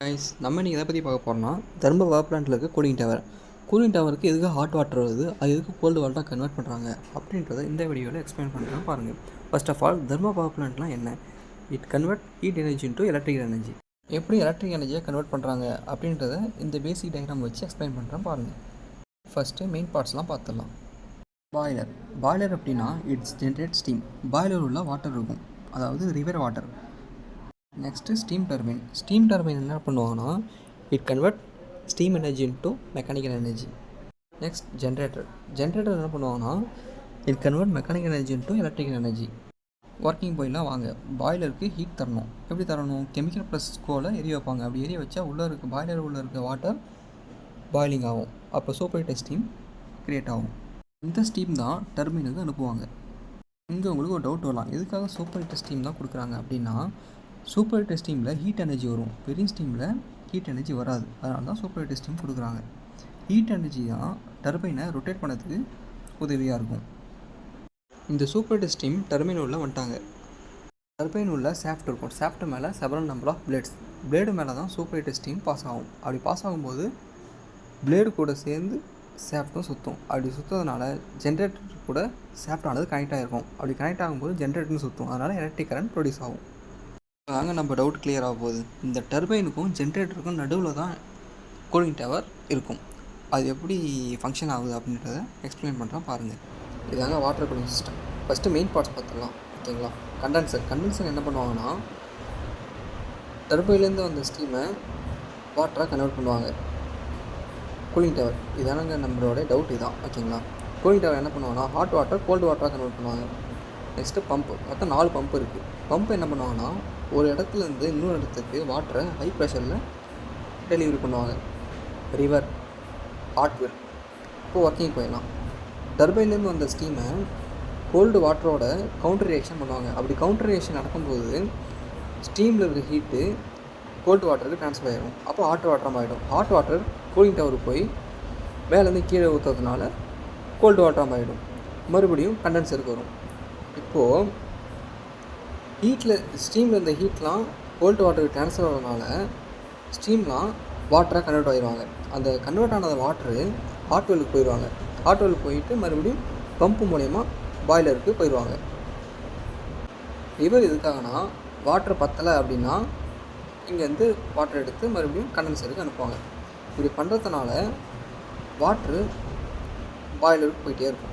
Guys நம்ம இன்றைக்கி எதை பற்றி பார்க்க போகிறோம்னா தர்ம பவர் பிளான்ட்டில் இருக்க கூலிங் டவருக்கு எதுக்கு ஹாட் வாட்டர் வருது, அது எதுக்கு கோல்டு வாட்டராக கன்வெர்ட் பண்ணுறாங்க அப்படின்றத இந்த வீடியோவில் எக்ஸ்பிளைன் பண்ணுறேன் பாருங்கள். ஃபர்ஸ்ட் ஆஃப் ஆல் தர்ம பவர் பிளான்ட்லாம் என்ன? It convert heat energy into electrical energy. எப்படி எலக்ட்ரிக் எனர்ஜியை கன்வெர்ட் பண்ணுறாங்க அப்படின்றத இந்த பேசிக் டயக்ராம் வச்சு எக்ஸ்பிளைன் பண்ணுறேன் பாருங்கள். ஃபஸ்ட்டு மெயின் பார்ட்ஸ்லாம் பார்த்துடலாம். பாய்லர் அப்படின்னா இட்ஸ் ஜென்ரேட் ஸ்டீம். பாய்லர் உள்ள வாட்டர் இருக்கும், அதாவது river water. Next steam turbine என்ன பண்ணுவாங்கன்னா it convert steam energy into mechanical energy. Next generator என்ன பண்ணுவாங்கன்னா it convert mechanical energy into electrical energy. Working பாயிலாம் வாங்க. பாய்லருக்கு ஹீட் தரணும். எப்படி தரணும்? கெமிக்கல் ப்ளஸ் கோலை எரிய வைப்பாங்க. அப்படி எரிய வச்சா பாய்லர் உள்ளே இருக்க வாட்டர் பாய்லிங் ஆகும். அப்போ சூப்பர் ஸ்டீம் க்ரியேட் ஆகும். இந்த ஸ்டீம் தான் டர்பைனுக்கு அனுப்புவாங்க. இங்கே உங்களுக்கு ஒரு டவுட் வரலாம், எதுக்காக சூப்பர் ஸ்டீம் தான் கொடுக்குறாங்க அப்படின்னா, சூப்பர் ஸ்டீமில் ஹீட் எனர்ஜி வரும், பெரிய ஸ்டீமில் ஹீட் எனர்ஜி வராது. அதனால தான் சூப்பர் ஸ்டீம் கொடுக்குறாங்க. ஹீட் எனர்ஜி தான் டர்பைனை ரொட்டேட் பண்ணதுக்கு உதவியாக இருக்கும். இந்த சூப்பர் ஸ்டீம் டர்பைன் உள்ள வந்துட்டாங்க. டர்பைன் உள்ள ஷாஃப்ட் இருக்கும். ஷாஃப்ட் மேலே செவரல் நம்பர் ஆஃப் பிளேடு மேலே தான் சூப்பர் ஸ்டீம் பாஸ் ஆகும். அப்படி பாஸ் ஆகும்போது பிளேடு கூட சேர்ந்து ஷாஃப்ட்டும் சுற்றும். அப்படி சுற்றுறதுனால ஜென்ரேட்டர் கூட ஷாஃப்ட் ஆனது கனெக்ட் ஆகிருக்கும். அப்படி கனெக்ட் ஆகும்போது ஜென்ரேட்டர்னு சுற்றும். அதனால் எலக்ட்ரிக் கரண்ட் ப்ரொடியூஸ் ஆகும். அதாங்க நம்ம டவுட் கிளியர் ஆக போகுது. இந்த டர்பைனுக்கும் ஜென்ரேட்டருக்கும் நடுவில் தான் கூலிங் டவர் இருக்கும். அது எப்படி ஃபங்க்ஷன் ஆகுது அப்படின்றத எக்ஸ்பிளைன் பண்ணுறேன் பாருங்கள். இதாங்க water cooling system. First main parts பார்த்துடலாம், ஓகேங்களா? கண்டென்சர் என்ன பண்ணுவாங்கன்னா டர்பைன்லேருந்து வந்த ஸ்டீமை வாட்டராக கன்வெர்ட் பண்ணுவாங்க. கூலிங் டவர் இதானங்க நம்மளோட டவுட் இதான், ஓகேங்களா? கூலிங் டவர் என்ன பண்ணுவாங்கன்னா ஹாட் வாட்டர் கோல்டு வாட்டராக கன்வெர்ட் பண்ணுவாங்க. Next pump. மொத்தம் 4 பம்பு இருக்குது. பம்பு என்ன பண்ணுவாங்கன்னா ஒரு இடத்துலேருந்து இன்னொரு இடத்துக்கு வாட்டரை ஹை ப்ரெஷரில் டெலிவரி பண்ணுவாங்க. ரிவர், ஹாட்வில். இப்போது ஒர்க்கிங் போயிடலாம். டர்பைன்லேருந்து வந்த ஸ்டீமை கோல்டு வாட்டரோட கவுண்டர் ரியாக்ஷன் பண்ணுவாங்க. அப்படி கவுண்டர் ரியாக்ஷன் நடக்கும்போது ஸ்டீமில் இருக்க ஹீட்டு கோல்டு வாட்டருக்கு ட்ரான்ஸ்ஃபர் ஆகிடும். அப்போ ஹாட் வாட்டராக ஆகிடும். ஹாட் வாட்டர் கூலிங் டவருக்கு போய் மேலேருந்து கீழே ஊற்றுறதுனால கோல்டு வாட்டராக ஆகிடும். மறுபடியும் கண்டென்சருக்கு வரும். இப்போது ஸ்டீமில் இருந்த ஹீட்லாம் கோல்டு வாட்டருக்கு ட்ரான்ஸ்ஃபர் ஆகிறதுனால ஸ்டீம்லாம் வாட்டராக கன்வெர்ட் ஆகிடுவாங்க. அந்த கன்வெர்ட் ஆனது வாட்டரு ஹாட்வெலுக்கு போயிடுவாங்க. ஹாட்வெலுக்கு போயிட்டு மறுபடியும் பம்பு மூலயமா பாய்லருக்கு போயிடுவாங்க. ரிவர் எதுக்காகனா வாட்டர் பத்தலை அப்படின்னா இங்கேருந்து வாட்டர் எடுத்து மறுபடியும் கண்டென்சருக்கு அனுப்புவாங்க. இப்படி பண்ணுறதுனால வாட்ரு பாய்லருக்கு போயிட்டே இருக்கும்.